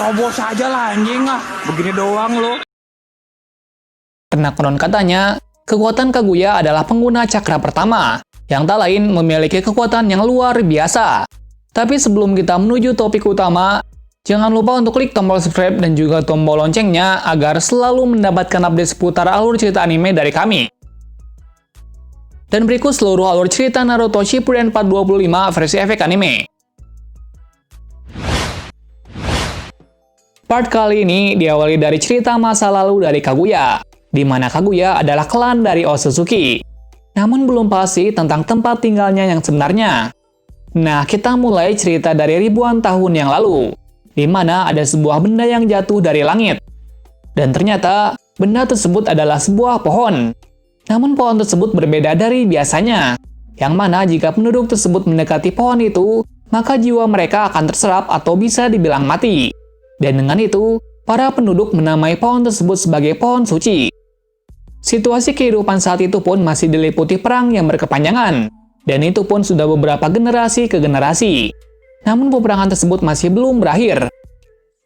Terobos aja lah anjing ah, begini doang lo. Karena konon katanya, kekuatan Kaguya adalah pengguna cakra pertama, yang tak lain memiliki kekuatan yang luar biasa. Tapi sebelum kita menuju topik utama, jangan lupa untuk klik tombol subscribe dan juga tombol loncengnya agar selalu mendapatkan update seputar alur cerita anime dari kami. Dan berikut seluruh alur cerita Naruto Shippuden Part 25 versi efek anime. Part kali ini diawali dari cerita masa lalu dari Kaguya, di mana Kaguya adalah klan dari Otsutsuki. Namun belum pasti tentang tempat tinggalnya yang sebenarnya. Nah, kita mulai cerita dari ribuan tahun yang lalu, di mana ada sebuah benda yang jatuh dari langit. Dan ternyata, benda tersebut adalah sebuah pohon. Namun pohon tersebut berbeda dari biasanya, yang mana jika penduduk tersebut mendekati pohon itu, maka jiwa mereka akan terserap atau bisa dibilang mati. Dan dengan itu, para penduduk menamai pohon tersebut sebagai pohon suci. Situasi kehidupan saat itu pun masih diliputi perang yang berkepanjangan, dan itu pun sudah beberapa generasi ke generasi. Namun peperangan tersebut masih belum berakhir.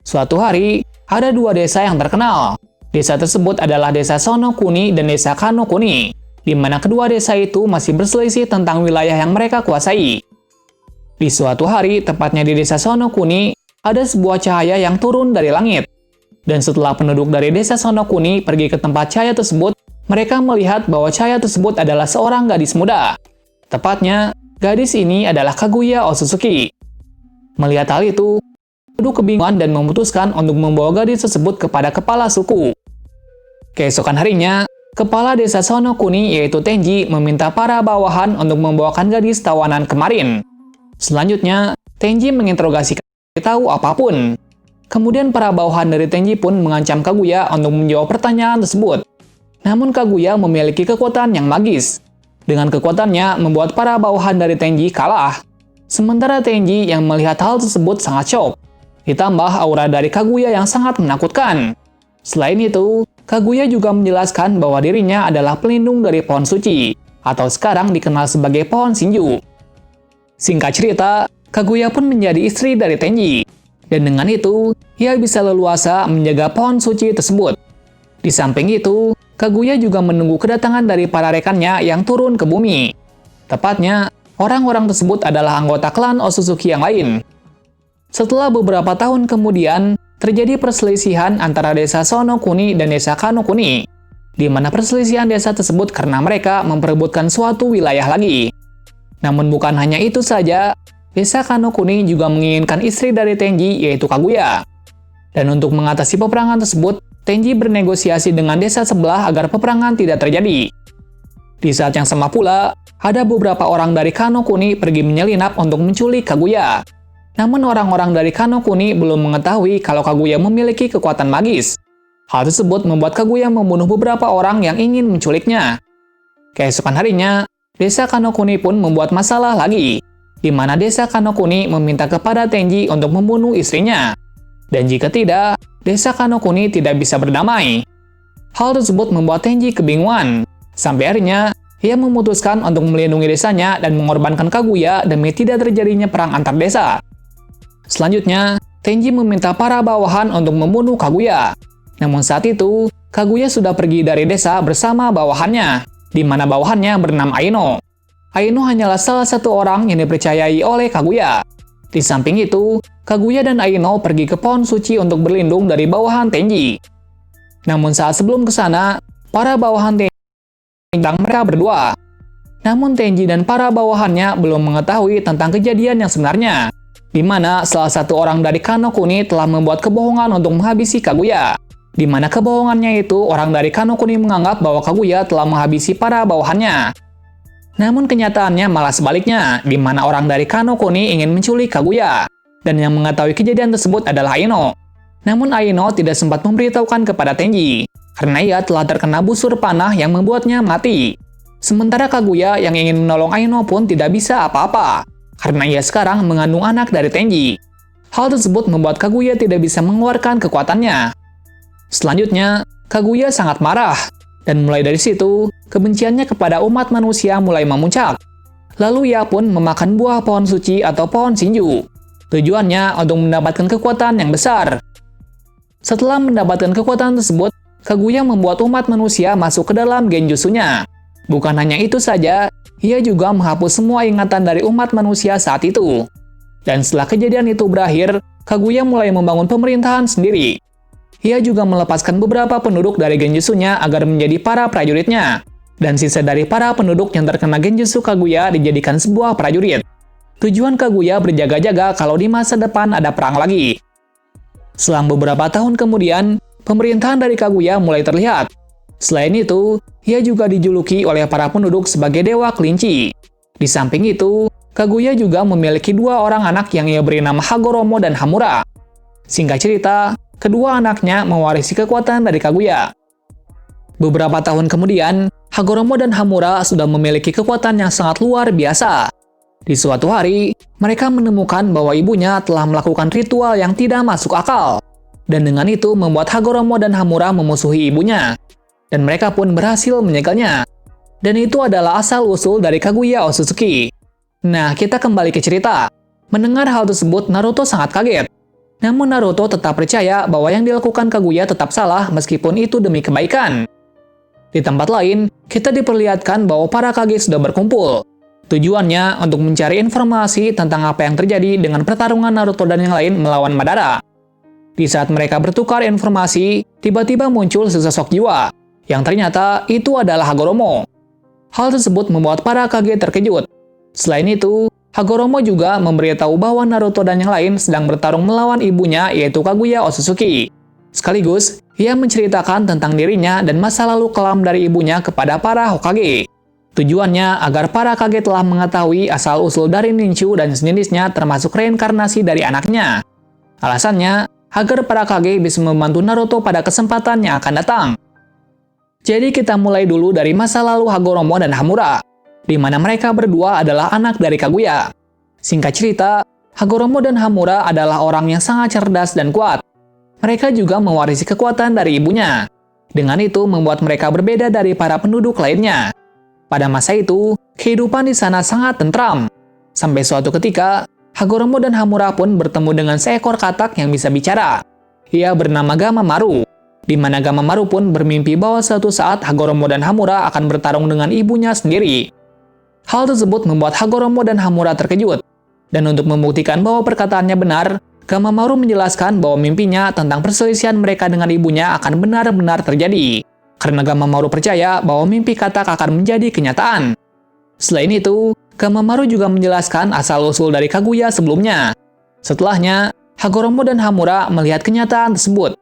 Suatu hari, ada dua desa yang terkenal. Desa tersebut adalah desa Sonokuni dan desa Kanokuni, di mana kedua desa itu masih berselisih tentang wilayah yang mereka kuasai. Di suatu hari, tepatnya di desa Sonokuni, ada sebuah cahaya yang turun dari langit. Dan setelah penduduk dari desa Sonokuni pergi ke tempat cahaya tersebut, mereka melihat bahwa cahaya tersebut adalah seorang gadis muda. Tepatnya, gadis ini adalah Kaguya Otsutsuki. Melihat hal itu, penduduk kebingungan dan memutuskan untuk membawa gadis tersebut kepada kepala suku. Keesokan harinya, kepala desa Sonokuni yaitu Tenji meminta para bawahan untuk membawakan gadis tawanan kemarin. Selanjutnya, Tenji menginterogasi tahu apapun. Kemudian para bawahan dari Tenji pun mengancam Kaguya untuk menjawab pertanyaan tersebut. Namun Kaguya memiliki kekuatan yang magis. Dengan kekuatannya membuat para bawahan dari Tenji kalah. Sementara Tenji yang melihat hal tersebut sangat shock. Ditambah aura dari Kaguya yang sangat menakutkan. Selain itu, Kaguya juga menjelaskan bahwa dirinya adalah pelindung dari pohon suci, atau sekarang dikenal sebagai pohon Shinju. Singkat cerita, Kaguya pun menjadi istri dari Tenji. Dan dengan itu, ia bisa leluasa menjaga pohon suci tersebut. Di samping itu, Kaguya juga menunggu kedatangan dari para rekannya yang turun ke bumi. Tepatnya, orang-orang tersebut adalah anggota klan Otsutsuki yang lain. Setelah beberapa tahun kemudian, terjadi perselisihan antara desa Sonokuni dan desa Kanokuni, di mana perselisihan desa tersebut karena mereka memperebutkan suatu wilayah lagi. Namun bukan hanya itu saja, desa Kanokuni juga menginginkan istri dari Tenji yaitu Kaguya. Dan untuk mengatasi peperangan tersebut, Tenji bernegosiasi dengan desa sebelah agar peperangan tidak terjadi. Di saat yang sama pula, ada beberapa orang dari Kanokuni pergi menyelinap untuk menculik Kaguya. Namun orang-orang dari Kanokuni belum mengetahui kalau Kaguya memiliki kekuatan magis. Hal tersebut membuat Kaguya membunuh beberapa orang yang ingin menculiknya. Keesokan harinya, desa Kanokuni pun membuat masalah lagi, di mana desa Kanokuni meminta kepada Tenji untuk membunuh istrinya. Dan jika tidak, desa Kanokuni tidak bisa berdamai. Hal tersebut membuat Tenji kebingungan. Sampai akhirnya, ia memutuskan untuk melindungi desanya dan mengorbankan Kaguya demi tidak terjadinya perang antar desa. Selanjutnya, Tenji meminta para bawahan untuk membunuh Kaguya. Namun saat itu, Kaguya sudah pergi dari desa bersama bawahannya, di mana bawahannya bernama Aino. Aino hanyalah salah satu orang yang dipercayai oleh Kaguya. Di samping itu, Kaguya dan Aino pergi ke pohon suci untuk berlindung dari bawahan Tenji. Namun saat sebelum ke sana, para bawahan Tenji tentang mereka berdua. Namun Tenji dan para bawahannya belum mengetahui tentang kejadian yang sebenarnya, di mana salah satu orang dari Kanokuni telah membuat kebohongan untuk menghabisi Kaguya. Di mana kebohongannya itu orang dari Kanokuni menganggap bahwa Kaguya telah menghabisi para bawahannya. Namun kenyataannya malah sebaliknya, di mana orang dari Kanokuni ingin menculik Kaguya. Dan yang mengetahui kejadian tersebut adalah Aino. Namun Aino tidak sempat memberitahukan kepada Tenji, karena ia telah terkena busur panah yang membuatnya mati. Sementara Kaguya yang ingin menolong Aino pun tidak bisa apa-apa, karena ia sekarang mengandung anak dari Tenji. Hal tersebut membuat Kaguya tidak bisa mengeluarkan kekuatannya. Selanjutnya, Kaguya sangat marah, dan mulai dari situ, kebenciannya kepada umat manusia mulai memuncak. Lalu ia pun memakan buah pohon suci atau pohon Shinju. Tujuannya untuk mendapatkan kekuatan yang besar. Setelah mendapatkan kekuatan tersebut, Kaguya membuat umat manusia masuk ke dalam genjutsunya. Bukan hanya itu saja, ia juga menghapus semua ingatan dari umat manusia saat itu. Dan setelah kejadian itu berakhir, Kaguya mulai membangun pemerintahan sendiri. Ia juga melepaskan beberapa penduduk dari genjutsunya agar menjadi para prajuritnya. Dan sisa dari para penduduk yang terkena genjutsu Kaguya dijadikan sebuah prajurit. Tujuan Kaguya berjaga-jaga kalau di masa depan ada perang lagi. Selang beberapa tahun kemudian, pemerintahan dari Kaguya mulai terlihat. Selain itu, ia juga dijuluki oleh para penduduk sebagai Dewa Kelinci. Di samping itu, Kaguya juga memiliki dua orang anak yang ia beri nama Hagoromo dan Hamura. Singkat cerita, kedua anaknya mewarisi kekuatan dari Kaguya. Beberapa tahun kemudian, Hagoromo dan Hamura sudah memiliki kekuatan yang sangat luar biasa. Di suatu hari, mereka menemukan bahwa ibunya telah melakukan ritual yang tidak masuk akal. Dan dengan itu membuat Hagoromo dan Hamura memusuhi ibunya. Dan mereka pun berhasil menyegalnya. Dan itu adalah asal-usul dari Kaguya Otsutsuki. Nah, kita kembali ke cerita. Mendengar hal tersebut, Naruto sangat kaget. Namun Naruto tetap percaya bahwa yang dilakukan Kaguya tetap salah meskipun itu demi kebaikan. Di tempat lain, kita diperlihatkan bahwa para Kage sudah berkumpul. Tujuannya untuk mencari informasi tentang apa yang terjadi dengan pertarungan Naruto dan yang lain melawan Madara. Di saat mereka bertukar informasi, tiba-tiba muncul sesosok jiwa, yang ternyata itu adalah Hagoromo. Hal tersebut membuat para Kage terkejut. Selain itu, Hagoromo juga memberitahu bahwa Naruto dan yang lain sedang bertarung melawan ibunya yaitu Kaguya Otsutsuki. Sekaligus, ia menceritakan tentang dirinya dan masa lalu kelam dari ibunya kepada para Hokage. Tujuannya agar para Kage telah mengetahui asal-usul dari ninju dan sejenisnya termasuk reinkarnasi dari anaknya. Alasannya, agar para Kage bisa membantu Naruto pada kesempatan yang akan datang. Jadi kita mulai dulu dari masa lalu Hagoromo dan Hamura, di mana mereka berdua adalah anak dari Kaguya. Singkat cerita, Hagoromo dan Hamura adalah orang yang sangat cerdas dan kuat. Mereka juga mewarisi kekuatan dari ibunya. Dengan itu membuat mereka berbeda dari para penduduk lainnya. Pada masa itu, kehidupan di sana sangat tentram. Sampai suatu ketika, Hagoromo dan Hamura pun bertemu dengan seekor katak yang bisa bicara. Ia bernama Gamamaru, di mana Gamamaru pun bermimpi bahwa suatu saat Hagoromo dan Hamura akan bertarung dengan ibunya sendiri. Hal tersebut membuat Hagoromo dan Hamura terkejut. Dan untuk membuktikan bahwa perkataannya benar, Gamamaru menjelaskan bahwa mimpinya tentang perselisihan mereka dengan ibunya akan benar-benar terjadi. Karena Gamamaru percaya bahwa mimpi katak akan menjadi kenyataan. Selain itu, Gamamaru juga menjelaskan asal-usul dari Kaguya sebelumnya. Setelahnya, Hagoromo dan Hamura melihat kenyataan tersebut.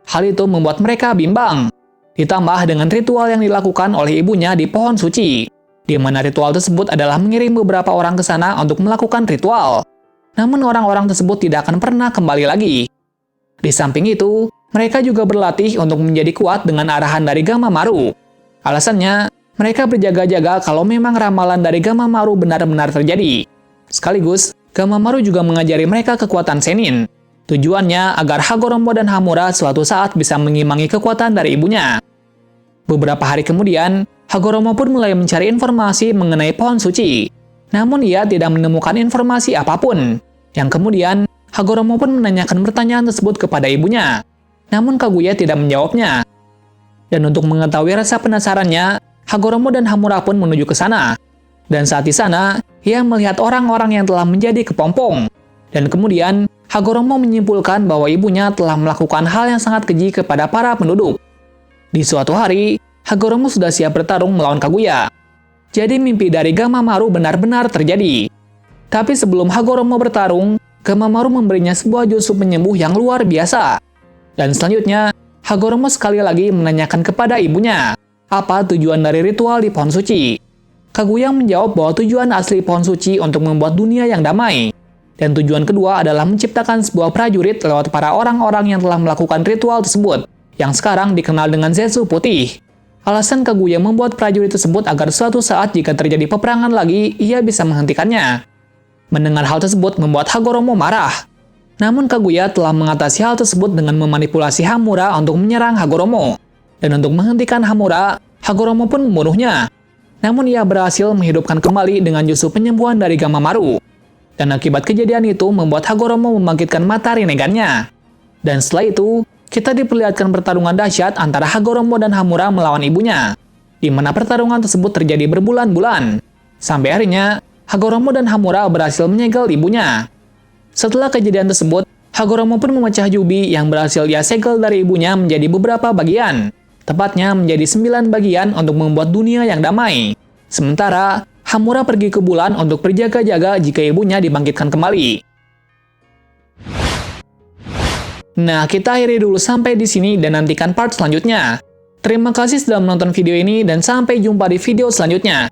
Hal itu membuat mereka bimbang. Ditambah dengan ritual yang dilakukan oleh ibunya di pohon suci, di mana ritual tersebut adalah mengirim beberapa orang ke sana untuk melakukan ritual. Namun orang-orang tersebut tidak akan pernah kembali lagi. Di samping itu, mereka juga berlatih untuk menjadi kuat dengan arahan dari Gamamaru. Alasannya, mereka berjaga-jaga kalau memang ramalan dari Gamamaru benar-benar terjadi. Sekaligus, Gamamaru juga mengajari mereka kekuatan Sennin. Tujuannya agar Hagoromo dan Hamura suatu saat bisa mengimbangi kekuatan dari ibunya. Beberapa hari kemudian, Hagoromo pun mulai mencari informasi mengenai pohon suci. Namun ia tidak menemukan informasi apapun. Yang kemudian, Hagoromo pun menanyakan pertanyaan tersebut kepada ibunya. Namun Kaguya tidak menjawabnya. Dan untuk mengetahui rasa penasarannya, Hagoromo dan Hamura pun menuju ke sana. Dan saat di sana, ia melihat orang-orang yang telah menjadi kepompong. Dan kemudian, Hagoromo menyimpulkan bahwa ibunya telah melakukan hal yang sangat keji kepada para penduduk. Di suatu hari, Hagoromo sudah siap bertarung melawan Kaguya. Jadi mimpi dari Gamamaru benar-benar terjadi. Tapi sebelum Hagoromo bertarung, Gamamaru memberinya sebuah jutsu penyembuh yang luar biasa. Dan selanjutnya, Hagoromo sekali lagi menanyakan kepada ibunya, apa tujuan dari ritual di pohon suci. Kaguya menjawab bahwa tujuan asli pohon suci untuk membuat dunia yang damai. Dan tujuan kedua adalah menciptakan sebuah prajurit lewat para orang-orang yang telah melakukan ritual tersebut, yang sekarang dikenal dengan Zetsu Putih. Alasan Kaguya membuat prajurit tersebut agar suatu saat jika terjadi peperangan lagi, ia bisa menghentikannya. Mendengar hal tersebut membuat Hagoromo marah. Namun Kaguya telah mengatasi hal tersebut dengan memanipulasi Hamura untuk menyerang Hagoromo. Dan untuk menghentikan Hamura, Hagoromo pun membunuhnya. Namun ia berhasil menghidupkan kembali dengan jutsu penyembuhan dari Gamamaru. Dan akibat kejadian itu membuat Hagoromo membangkitkan mata Rinnegan-nya. Dan setelah itu, kita diperlihatkan pertarungan dahsyat antara Hagoromo dan Hamura melawan ibunya, di mana pertarungan tersebut terjadi berbulan-bulan. Sampai akhirnya, Hagoromo dan Hamura berhasil menyegel ibunya. Setelah kejadian tersebut, Hagoromo pun memecah Yubi yang berhasil ia segel dari ibunya menjadi beberapa bagian. Tepatnya menjadi 9 bagian untuk membuat dunia yang damai. Sementara, Hamura pergi ke bulan untuk berjaga-jaga jika ibunya dibangkitkan kembali. Nah, kita akhiri dulu sampai di sini dan nantikan part selanjutnya. Terima kasih sudah menonton video ini dan sampai jumpa di video selanjutnya.